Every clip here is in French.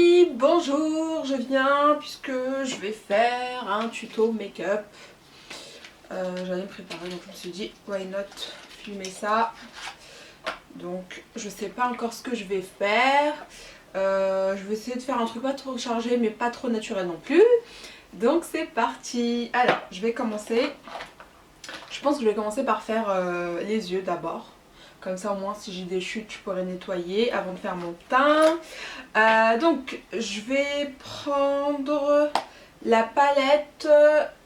Bonjour, je viens puisque je vais faire un tuto make-up. J'allais me préparer, donc je me suis dit why not filmer ça. Donc je sais pas encore ce que je vais faire. Je vais essayer de faire un truc pas trop chargé mais pas trop naturel non plus. Donc c'est parti. Alors je vais commencer. Je pense que je vais commencer par faire les yeux d'abord. Comme ça au moins si j'ai des chutes je pourrais nettoyer avant de faire mon teint. Donc je vais prendre la palette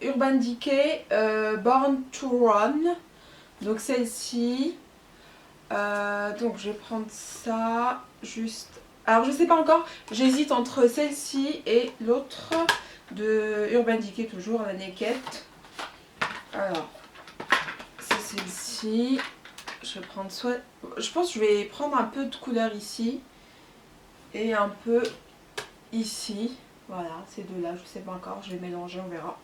Urban Decay Born to Run. Donc celle-ci. Donc je vais prendre ça juste. Alors je sais pas encore, j'hésite entre celle-ci et l'autre de Urban Decay, toujours la Naked. Alors c'est celle-ci. Je vais prendre soit. Je pense que je vais prendre un peu de couleur ici et un peu ici. Voilà, ces deux-là, je sais pas encore, je vais mélanger, on verra.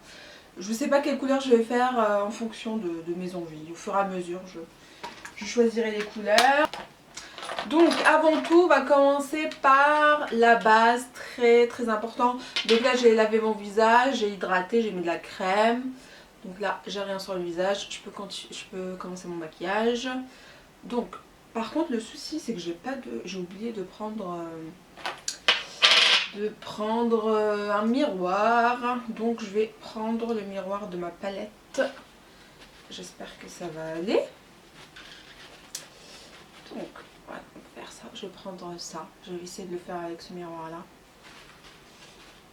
Je sais pas quelle couleur je vais faire en fonction de mes envies. Au fur et à mesure, je choisirai les couleurs. Donc avant tout, on va commencer par la base, très important. Donc là, j'ai lavé mon visage, j'ai hydraté, j'ai mis de la crème. Donc là, j'ai rien sur le visage, je peux commencer mon maquillage. Donc, par contre, le souci, c'est que j'ai oublié de prendre un miroir. Donc, je vais prendre le miroir de ma palette. J'espère que ça va aller. Donc, voilà, on va faire ça. Je vais prendre ça. Je vais essayer de le faire avec ce miroir-là.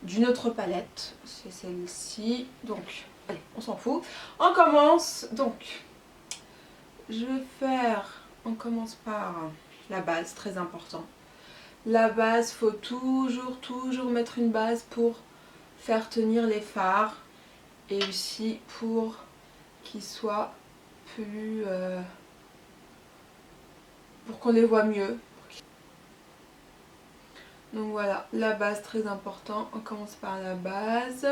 D'une autre palette, c'est celle-ci. Donc, allez, on s'en fout. On commence. Donc, je vais faire... On commence par la base, très important. La base, faut toujours mettre une base pour faire tenir les fards. Et aussi pour qu'ils soient plus... pour qu'on les voit mieux. Donc voilà, la base très important. On commence par la base.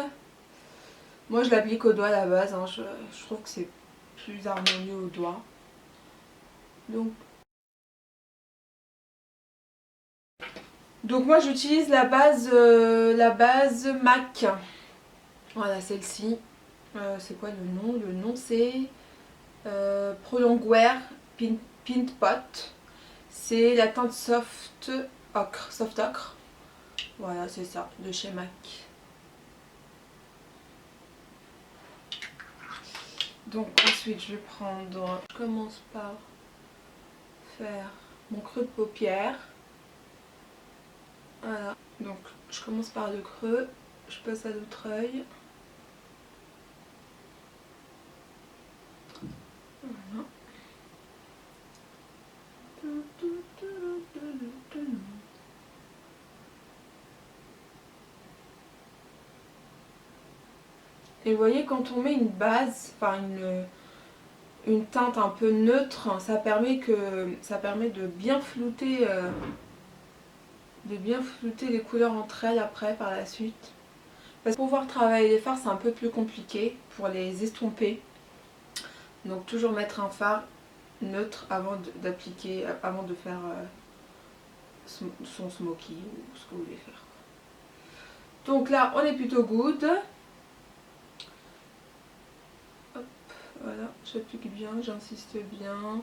Moi je l'applique au doigt la base, hein. Je trouve que c'est plus harmonieux au doigt. Donc moi j'utilise la base MAC. Voilà, celle-ci. C'est quoi le nom? Le nom c'est Prolongwear Pint Pot. C'est la teinte soft ocre. Voilà, c'est ça, de chez MAC. Donc ensuite je vais prendre... Je commence par faire mon creux de paupière. Voilà, donc je commence par le creux, je passe à l'autre œil. Voilà. Et vous voyez, quand on met une base, enfin une teinte un peu neutre, ça permet de bien flouter les couleurs entre elles après par la suite. Parce que pour pouvoir travailler les fards, c'est un peu plus compliqué pour les estomper. Donc toujours mettre un fard neutre avant d'appliquer, avant de faire son smoky ou ce que vous voulez faire. Donc là, on est plutôt good. Hop, voilà, j'applique bien, j'insiste bien.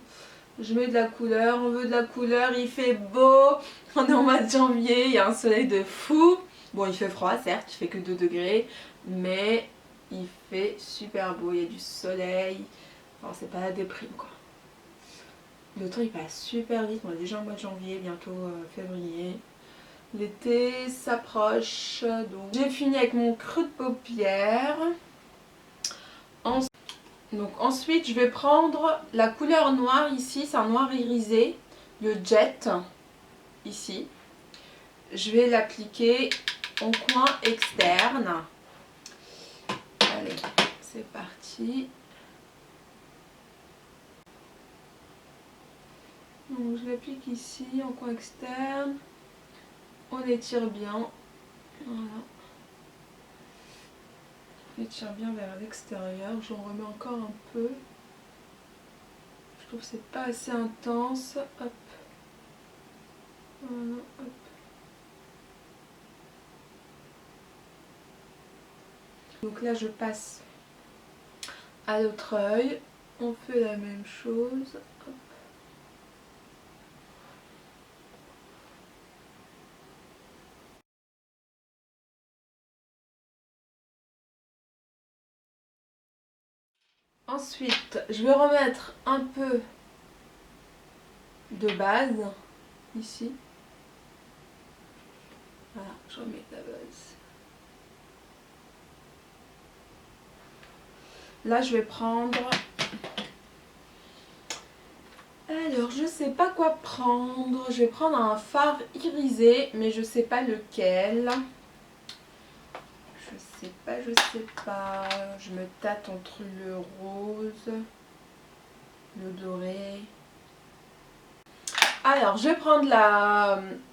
Je mets de la couleur, on veut de la couleur, il fait beau. On est en mois de janvier, il y a un soleil de fou. Bon, il fait froid, certes, il fait que 2 degrés, mais il fait super beau, il y a du soleil. Enfin, c'est pas la déprime, quoi. Le temps il passe super vite, on est déjà en mois de janvier, bientôt février. L'été s'approche, donc j'ai fini avec mon creux de paupière. Donc ensuite je vais prendre la couleur noire ici, c'est un noir irisé, le Jet, ici. Je vais l'appliquer en coin externe. Allez, c'est parti. Donc je l'applique ici en coin externe. On étire bien. Voilà. On étire bien vers l'extérieur. J'en remets encore un peu. Je trouve que c'est pas assez intense. Hop. Voilà, hop. Donc là je passe à l'autre œil, on fait la même chose. Hop. Ensuite, je vais remettre un peu de base ici. Voilà, je remets la base. Là, je vais prendre... Alors, je sais pas quoi prendre. Je vais prendre un fard irisé, mais je sais pas lequel. Je sais pas. Je me tâte entre le rose, le doré. Alors, je vais prendre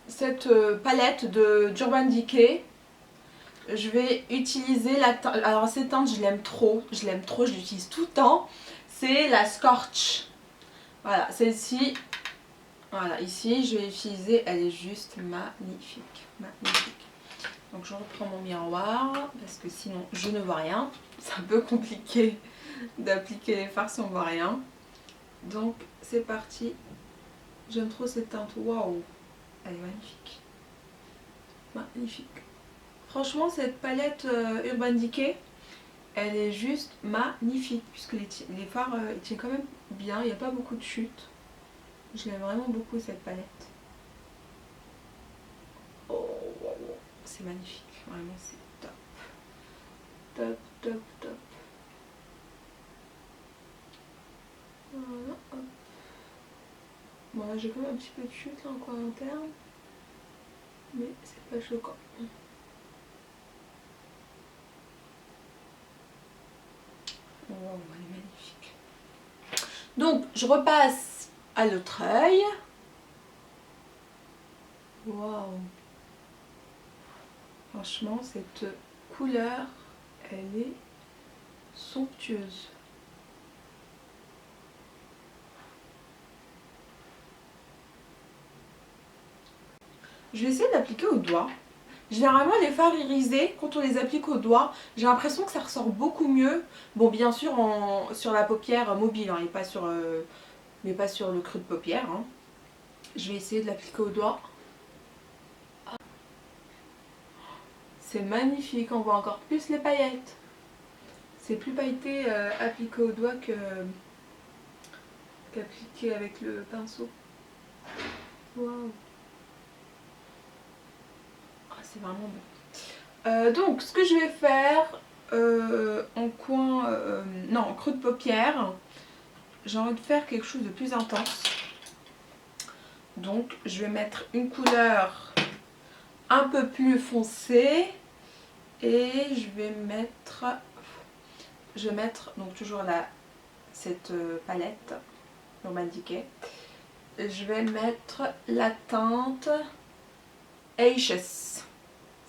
cette palette d'Urban Decay. Je vais utiliser la teinte. Alors, cette teinte, je l'aime trop. Je l'utilise tout le temps. C'est la Scorch. Voilà, celle-ci. Voilà, ici, je vais utiliser. Elle est juste magnifique. Magnifique. Donc, je reprends mon miroir parce que sinon, je ne vois rien. C'est un peu compliqué d'appliquer les fards si on ne voit rien. Donc, c'est parti. J'aime trop cette teinte. Waouh! Elle est magnifique. Magnifique. Franchement, cette palette Urban Decay, elle est juste magnifique. Puisque les fards, ils tiennent quand même bien. Il n'y a pas beaucoup de chutes. Je l'aime vraiment beaucoup cette palette. Oh, c'est magnifique. Vraiment, c'est top. Top, top, top. Voilà, hop. Bon, là, j'ai quand même un petit peu de chute là, encore à l'interne. Mais c'est pas choquant. Oh, elle est magnifique. Donc, je repasse à l'autre œil. Waouh! Franchement, cette couleur, elle est somptueuse. Je vais essayer de l'appliquer au doigt. Généralement, les fards irisés, quand on les applique au doigt, j'ai l'impression que ça ressort beaucoup mieux. Bon, bien sûr, sur la paupière mobile, hein, et pas sur, mais pas sur le creux de paupière. Hein. Je vais essayer de l'appliquer au doigt. C'est magnifique, on voit encore plus les paillettes. C'est plus pailleté appliqué au doigt qu'appliqué avec le pinceau. Waouh! Ah, c'est vraiment bon. Donc, ce que je vais faire en coin, non, en creux de paupière, j'ai envie de faire quelque chose de plus intense. Donc, je vais mettre une couleur un peu plus foncée et je vais mettre donc toujours cette palette Urban Decay. Je vais mettre la teinte Aces,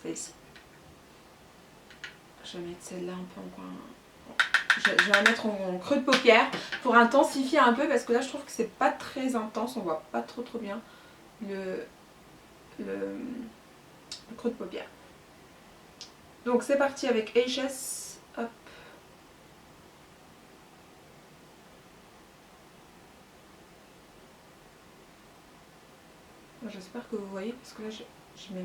celle-ci. Je vais mettre celle-là un peu en coin. Je vais la mettre en creux de paupière pour intensifier un peu parce que là je trouve que c'est pas très intense, on voit pas trop bien le creux de paupière. Donc c'est parti avec Aces. Hop. J'espère que vous voyez parce que là je mets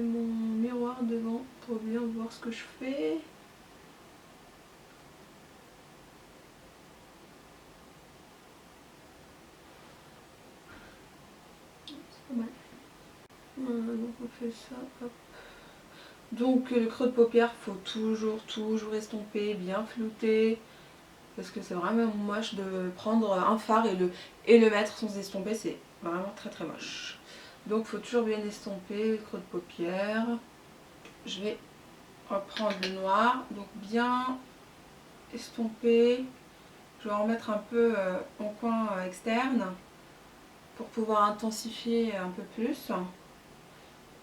mon miroir devant pour bien voir ce que je fais. C'est pas mal. Voilà, donc on fait ça. Hop. Donc le creux de paupière, faut toujours estomper, bien flouter. Parce que c'est vraiment moche de prendre un fard et le mettre sans estomper, c'est vraiment très moche. Donc il faut toujours bien estomper le creux de paupière. Je vais reprendre le noir, donc bien estomper. Je vais en mettre un peu en coin externe pour pouvoir intensifier un peu plus.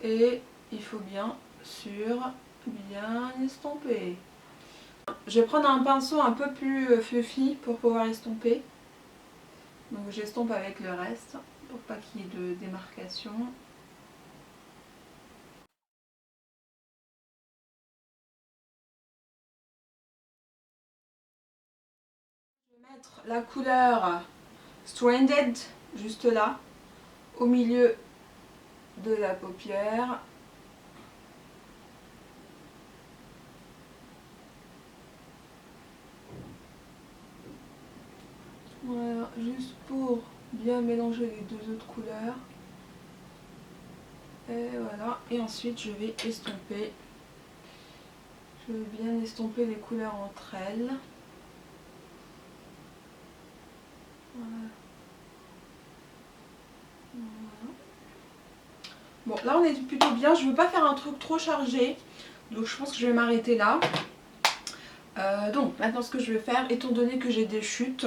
Et il faut bien sûr bien estomper. Je vais prendre un pinceau un peu plus fluffy pour pouvoir estomper. Donc j'estompe avec le reste pour pas qu'il y ait de démarcation. Mettre la couleur Stranded juste là, au milieu de la paupière. Voilà, juste pour bien mélanger les deux autres couleurs. Et voilà, et ensuite je vais estomper. Je vais bien estomper les couleurs entre elles. Voilà. Voilà. Bon, là on est plutôt bien. Je ne veux pas faire un truc trop chargé, donc je pense que je vais m'arrêter là. Donc maintenant ce que je vais faire, étant donné que j'ai des chutes,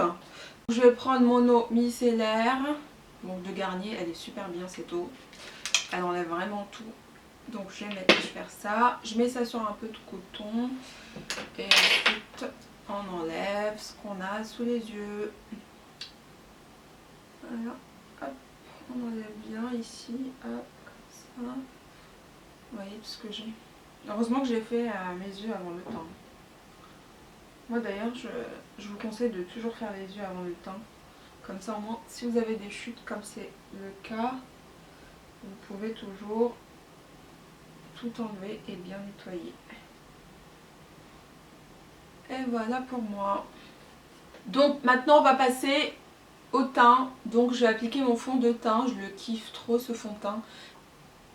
je vais prendre mon eau micellaire, donc de Garnier, elle est super bien cette eau, elle enlève vraiment tout. Donc je vais faire ça, je mets ça sur un peu de coton et ensuite on enlève ce qu'on a sous les yeux. Voilà, hop, on enlève bien ici, hop, comme ça. Vous voyez tout ce que j'ai. Heureusement que j'ai fait mes yeux avant le temps. Moi d'ailleurs, je vous conseille de toujours faire les yeux avant le temps. Comme ça au moins, si vous avez des chutes comme c'est le cas, vous pouvez toujours tout enlever et bien nettoyer. Et voilà pour moi. Donc maintenant on va passer au teint. Donc je vais appliquer mon fond de teint. Je le kiffe trop ce fond de teint.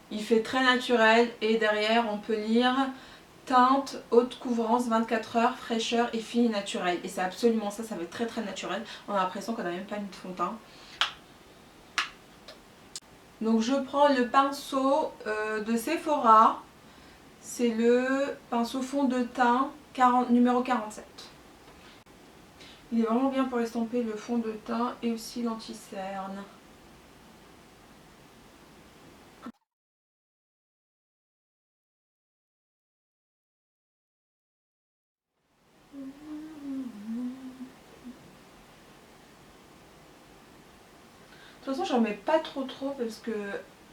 Il fait très naturel et derrière on peut lire teinte, haute couvrance, 24 heures, fraîcheur et fini naturel. Et c'est absolument ça, ça va être très très naturel. On a l'impression qu'on n'a même pas mis de fond de teint. Donc je prends le pinceau de Sephora. C'est le pinceau fond de teint numéro 47. Il est vraiment bien pour estomper le fond de teint et aussi l'anti-cerne. De toute façon, j'en mets pas trop parce que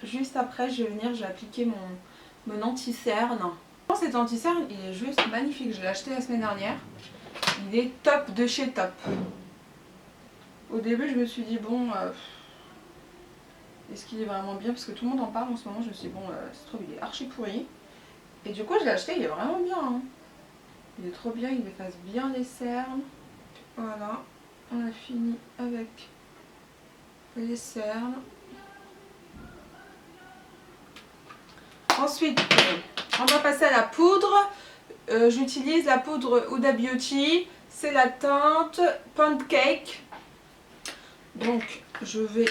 juste après, je vais venir, j'ai appliqué mon anti-cerne. Cet anti-cerne, il est juste magnifique. Je l'ai acheté la semaine dernière. Il est top de chez top. Au début, je me suis dit, bon, est-ce qu'il est vraiment bien? Parce que tout le monde en parle en ce moment. Je me suis dit, bon, c'est trop, il est archi pourri. Et du coup, je l'ai acheté, il est vraiment bien. Hein. Il est trop bien, il efface bien les cernes. Voilà, on a fini avec les cernes. Ensuite, on va passer à la poudre. J'utilise la poudre Huda Beauty. C'est la teinte Pancake. Donc, je vais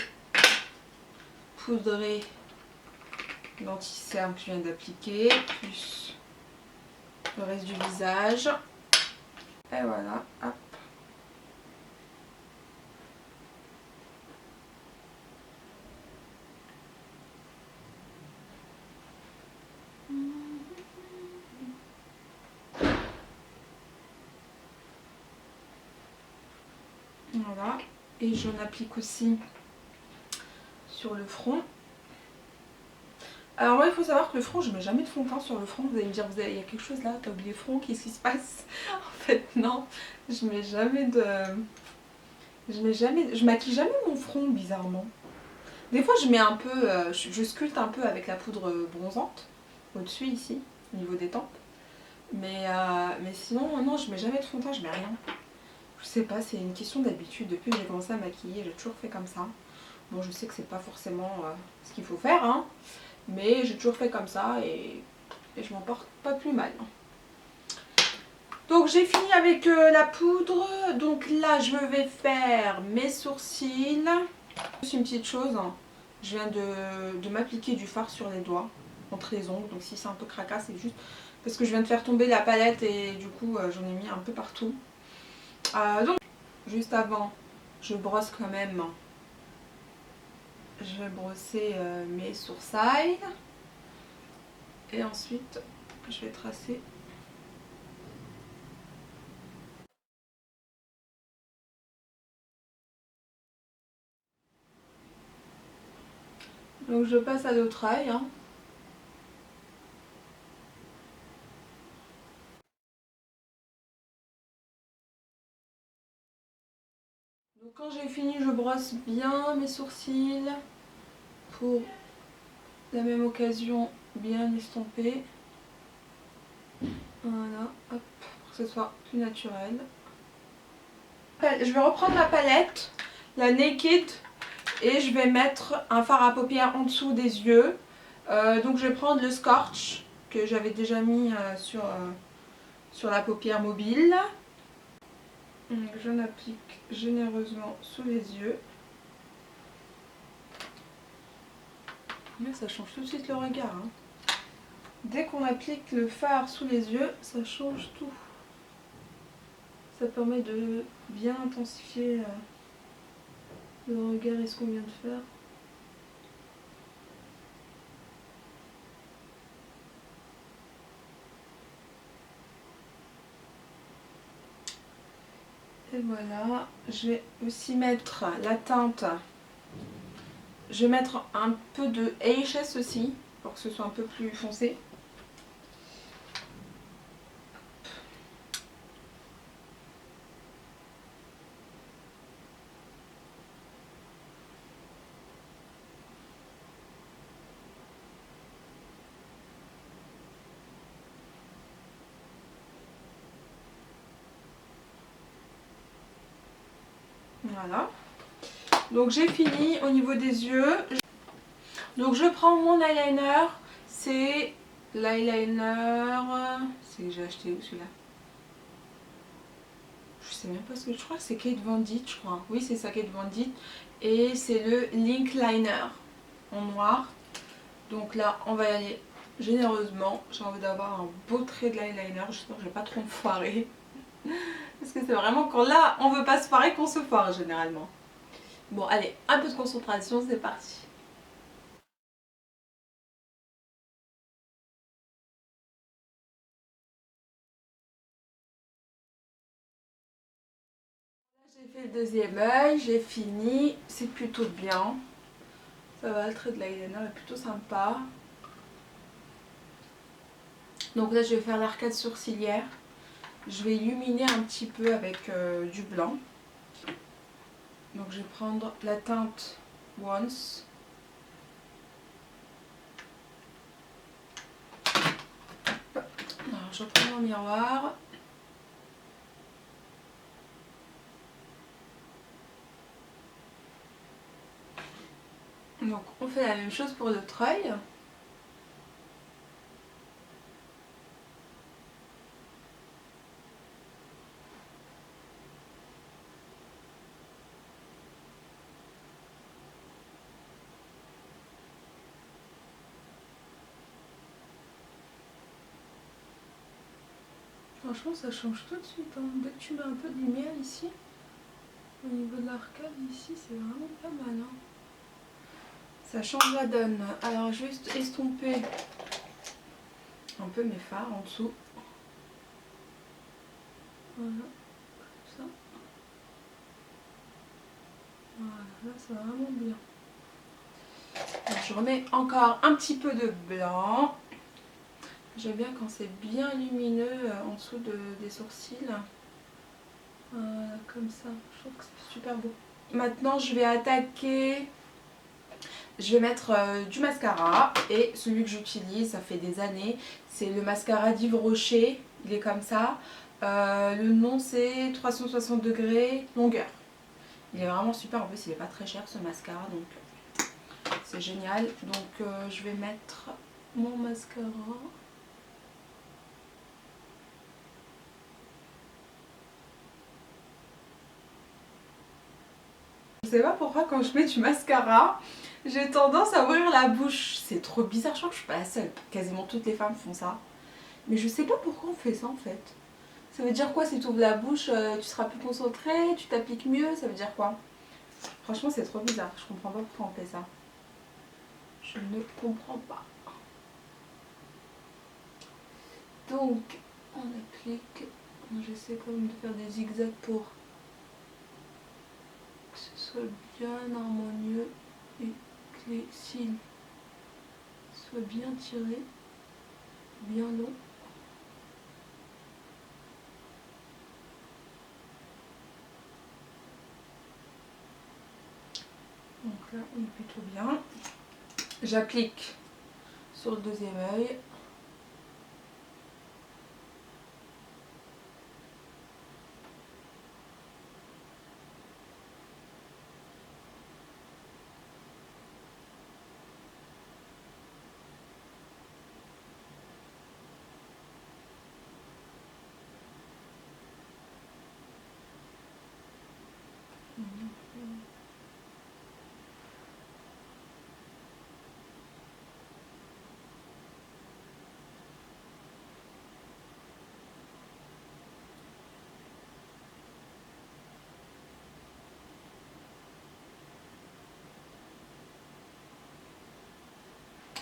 poudrer l'anti-cerne que je viens d'appliquer, plus le reste du visage. Et voilà, hop. Voilà, et j'en applique aussi sur le front. Alors moi il faut savoir que le front, je mets jamais de fond de teint sur le front. Vous allez me dire, il y a quelque chose là, t'as oublié le front, qu'est-ce qui se passe? En fait non, je mets jamais de... Je maquille jamais mon front bizarrement. Des fois je mets un peu, je sculpte un peu avec la poudre bronzante, au-dessus ici, au niveau des tempes. Mais sinon non, je mets jamais de fond de teint, je mets rien. Je sais pas, c'est une question d'habitude. Depuis que j'ai commencé à maquiller, j'ai toujours fait comme ça. Bon, je sais que c'est pas forcément ce qu'il faut faire, hein, mais j'ai toujours fait comme ça et je m'en porte pas plus mal. Donc j'ai fini avec la poudre. Donc là, je vais faire mes sourcils. Juste une petite chose, hein. Je viens de m'appliquer du fard sur les doigts, entre les ongles. Donc si c'est un peu cracas, c'est juste parce que je viens de faire tomber la palette et du coup j'en ai mis un peu partout. Donc juste avant, je brosse quand même. Je vais brosser mes sourcils et ensuite je vais tracer. Donc je passe à l'autre œil. Hein. Donc quand j'ai fini, je brosse bien mes sourcils pour la même occasion bien estomper. Voilà, hop, pour que ce soit plus naturel. Je vais reprendre ma palette, la Naked, et je vais mettre un fard à paupières en dessous des yeux. Donc je vais prendre le Scorch que j'avais déjà mis sur la paupière mobile. Donc je l'applique généreusement sous les yeux. Mais ça change tout de suite le regard, hein. Dès qu'on applique le fard sous les yeux, ça change tout. Ça permet de bien intensifier le regard et ce qu'on vient de faire. Et voilà, je vais aussi mettre la teinte. Je vais mettre un peu de HS aussi, pour que ce soit un peu plus foncé. Voilà. Donc j'ai fini au niveau des yeux. Donc je prends mon eyeliner. C'est l'eyeliner... C'est que j'ai acheté où celui-là? Je sais même pas ce que je crois que c'est Kate Von D, je crois. Oui, c'est ça, Kate Von D. Et c'est le Link Liner en noir. Donc là, on va y aller généreusement. J'ai envie d'avoir un beau trait de l'eyeliner. J'espère que je vais pas trop me foirer. Parce que c'est vraiment quand là, on veut pas se foirer qu'on se foire généralement. Bon, allez, un peu de concentration, c'est parti. J'ai fait le deuxième œil, j'ai fini. C'est plutôt bien. Ça va, le trait de l'eyeliner est plutôt sympa. Donc là, je vais faire l'arcade sourcilière. Je vais illuminer un petit peu avec du blanc. Donc je vais prendre la teinte Once. Alors je prends mon miroir. Donc on fait la même chose pour l'autre œil. Franchement ça change tout de suite, hein. Dès que tu mets un peu de lumière ici, au niveau de l'arcade ici, c'est vraiment pas mal, hein. Ça change la donne. Alors je vais juste estomper un peu mes fards en dessous. Voilà, comme ça. Voilà, là c'est vraiment bien. Alors, je remets encore un petit peu de blanc. J'aime bien quand c'est bien lumineux en dessous des sourcils. Comme ça, je trouve que c'est super beau. Maintenant je vais attaquer. Je vais mettre du mascara et celui que j'utilise, ça fait des années, c'est le mascara d'Yves Rocher, il est comme ça. Le nom c'est 360 degrés longueur. Il est vraiment super, en plus il est pas très cher ce mascara, donc c'est génial. Donc je vais mettre mon mascara. Je sais pas pourquoi quand je mets du mascara, j'ai tendance à ouvrir la bouche. C'est trop bizarre, je crois que je suis pas la seule. Quasiment toutes les femmes font ça. Mais je sais pas pourquoi on fait ça en fait. Ça veut dire quoi si tu ouvres la bouche, tu seras plus concentré, tu t'appliques mieux, ça veut dire quoi? Franchement c'est trop bizarre, je comprends pas pourquoi on fait ça. Je ne comprends pas. Donc on applique, j'essaie quand même de faire des zigzags pour que ce soit bien harmonieux et que les cils soient bien tirés, bien longs. Voilà, on est plutôt bien. J'applique sur le deuxième œil.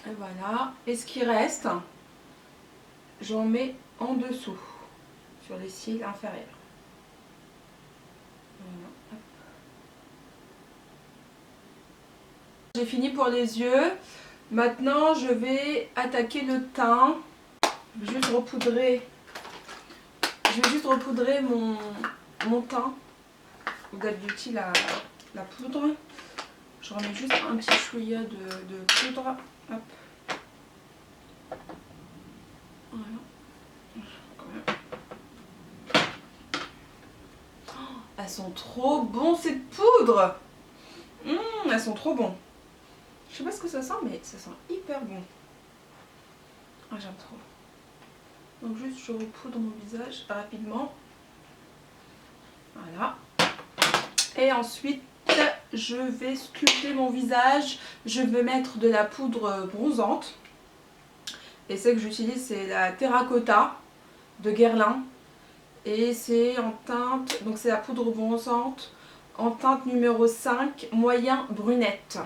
Et voilà. Et ce qui reste, j'en mets en dessous, sur les cils inférieurs. Voilà. J'ai fini pour les yeux. Maintenant, je vais attaquer le teint. Je vais juste repoudrer mon teint. Date Beauty, la poudre. Je remets juste un petit chouïa de poudre. Hop. Voilà. Oh, elles sont trop bonnes ces poudres. Elles sont trop bonnes. Je sais pas ce que ça sent, mais ça sent hyper bon. Ah, j'aime trop. Donc juste je repoudre mon visage rapidement. Voilà. Et ensuite je vais sculpter mon visage. Je vais mettre de la poudre bronzante. Et celle que j'utilise c'est la Terracotta de Guerlain. Et c'est en teinte, donc c'est la poudre bronzante en teinte numéro 5, moyen brunette.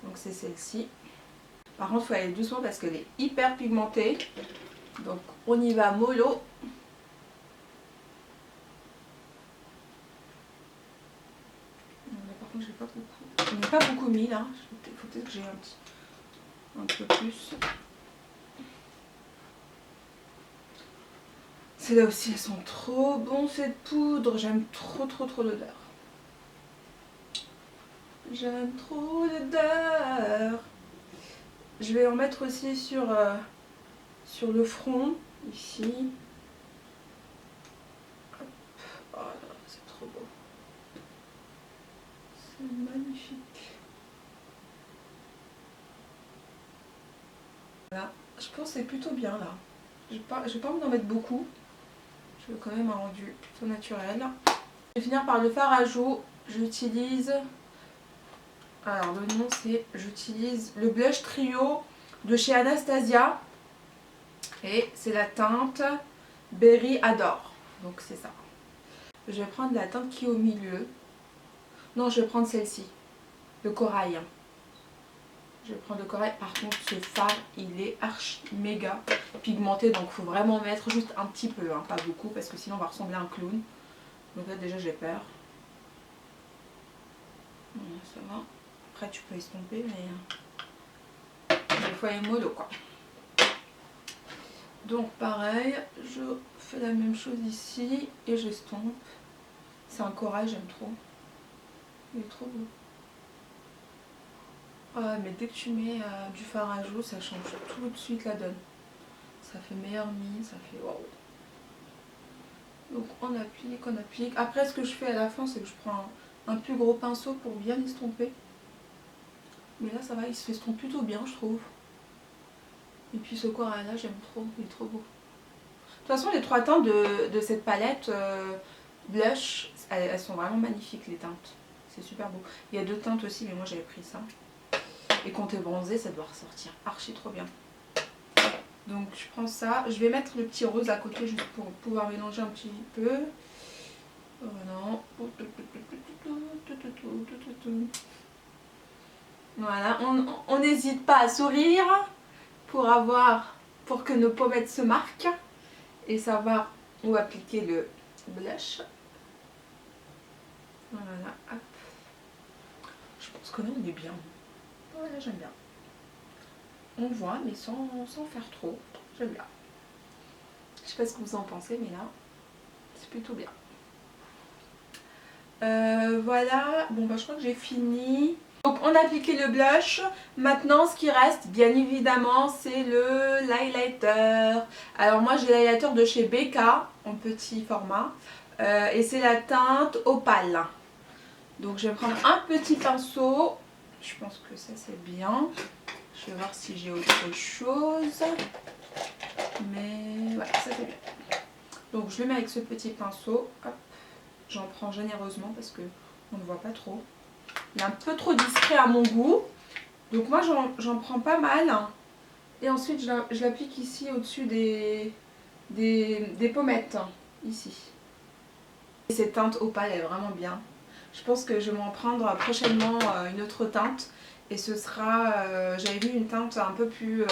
Donc c'est celle-ci. Par contre il faut aller doucement parce qu'elle est hyper pigmentée. Donc on y va mollo. Par contre j'ai pas beaucoup. On n'a pas beaucoup mis là. Il faut peut-être que j'ai un peu plus. Celles-là aussi elles sont trop bonnes cette poudre. J'aime trop l'odeur. J'aime trop l'odeur. Je vais en mettre aussi sur le front, ici. Hop. Oh là là, c'est trop beau. C'est magnifique. Voilà, je pense que c'est plutôt bien là. Je vais pas en mettre beaucoup. Je veux quand même un rendu plutôt naturel. Je vais finir par le fard à joues. J'utilise... Alors le nom c'est... J'utilise le blush trio de chez Anastasia. Et c'est la teinte Berry Adore. Donc c'est ça. Je vais prendre la teinte qui est au milieu. Non, je vais prendre celle-ci. Le corail. Je vais prendre le corail. Par contre, ce fard, il est archi méga pigmenté. Donc il faut vraiment mettre juste un petit peu. Hein, pas beaucoup parce que sinon on va ressembler à un clown. Donc là déjà j'ai peur. Voilà, ça va. Après tu peux estomper mais... il faut aller mollo quoi. Donc pareil, je fais la même chose ici et j'estompe. C'est un corail, j'aime trop. Il est trop beau. Ah, mais dès que tu mets du fard à joues, ça change tout de suite la donne. Ça fait meilleure mine, ça fait waouh. Donc on applique. Après ce que je fais à la fin, c'est que je prends un plus gros pinceau pour bien estomper. Mais là ça va, il se estompe plutôt bien je trouve. Et puis ce corail là, j'aime trop, il est trop beau. De toute façon les trois teintes de cette palette blush, elles sont vraiment magnifiques les teintes. C'est super beau. Il y a deux teintes aussi, mais moi j'avais pris ça. Et quand t'es bronzé, ça doit ressortir archi trop bien. Donc je prends ça. Je vais mettre le petit rose à côté juste pour pouvoir mélanger un petit peu. Voilà. Voilà. On n'hésite pas à sourire pour que nos pommettes se marquent et savoir où appliquer le blush. Voilà. Hop. Je pense que là on est bien. Voilà, j'aime bien. On voit, mais sans faire trop. J'aime bien. Je sais pas ce que vous en pensez, mais là, c'est plutôt bien. Voilà. Bon, bah, je crois que j'ai fini. Donc on a appliqué le blush, maintenant ce qui reste bien évidemment c'est le l'highlighter. Alors moi j'ai l'highlighter de chez Becca en petit format et c'est la teinte Opale. Donc je vais prendre un petit pinceau, je pense que ça c'est bien. Je vais voir si j'ai autre chose, mais ouais ça c'est bien. Donc je le mets avec ce petit pinceau, j'en prends généreusement parce que on ne voit pas trop. Il est un peu trop discret à mon goût. Donc moi j'en prends pas mal. Et ensuite je l'applique ici au-dessus des pommettes. Ici. Et cette teinte opale est vraiment bien. Je pense que je vais m'en prendre prochainement une autre teinte. Et ce sera, j'avais vu une teinte un peu plus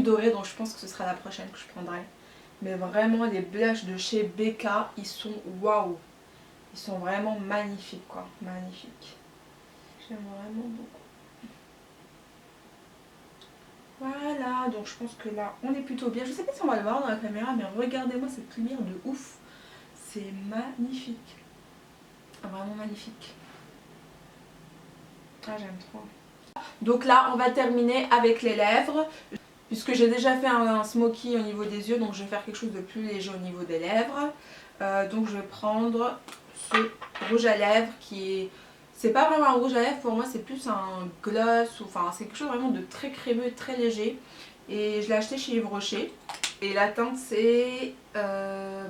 dorée. Donc je pense que ce sera la prochaine que je prendrai. Mais vraiment les blushs de chez Becca, ils sont waouh. Ils sont vraiment magnifiques quoi. Magnifiques. J'aime vraiment beaucoup. Voilà, donc je pense que là on est plutôt bien. Je sais pas si on va le voir dans la caméra, mais regardez-moi cette lumière de ouf. C'est magnifique. Vraiment magnifique. Ah j'aime trop. Donc là on va terminer avec les lèvres. Puisque j'ai déjà fait un smoky au niveau des yeux, donc je vais faire quelque chose de plus léger au niveau des lèvres. Donc je vais prendre ce rouge à lèvres qui est... C'est pas vraiment un rouge à lèvres pour moi, c'est plus un gloss, enfin c'est quelque chose vraiment de très crémeux et très léger. Et je l'ai acheté chez Yves Rocher. Et la teinte c'est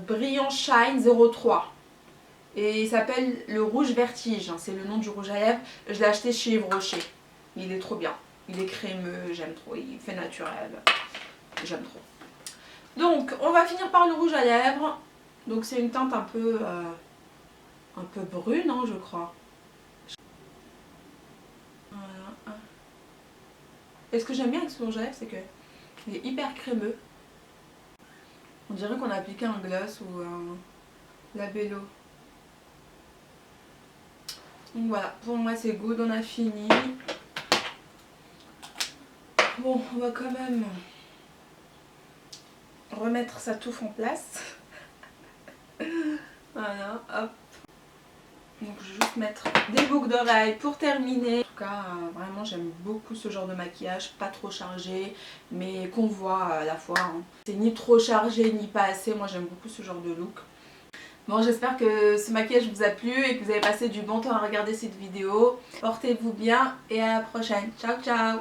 Brillant Shine 03. Et il s'appelle le rouge vertige, hein, c'est le nom du rouge à lèvres. Je l'ai acheté chez Yves Rocher. Il est trop bien. Il est crémeux, j'aime trop, il fait naturel. J'aime trop. Donc on va finir par le rouge à lèvres. Donc c'est une teinte un peu brune, hein, je crois. Voilà. Et ce que j'aime bien avec ce rouge à lèvres, c'est qu'il est hyper crémeux. On dirait qu'on a appliqué un gloss ou un labello. Donc voilà, pour moi c'est good, on a fini. Bon, on va quand même remettre sa touffe en place. Voilà, hop. Donc je vais juste mettre des boucles d'oreilles pour terminer. En tout cas, vraiment j'aime beaucoup ce genre de maquillage, pas trop chargé, mais qu'on voit à la fois. Hein. C'est ni trop chargé ni pas assez, moi j'aime beaucoup ce genre de look. Bon, j'espère que ce maquillage vous a plu et que vous avez passé du bon temps à regarder cette vidéo. Portez-vous bien et à la prochaine. Ciao ciao.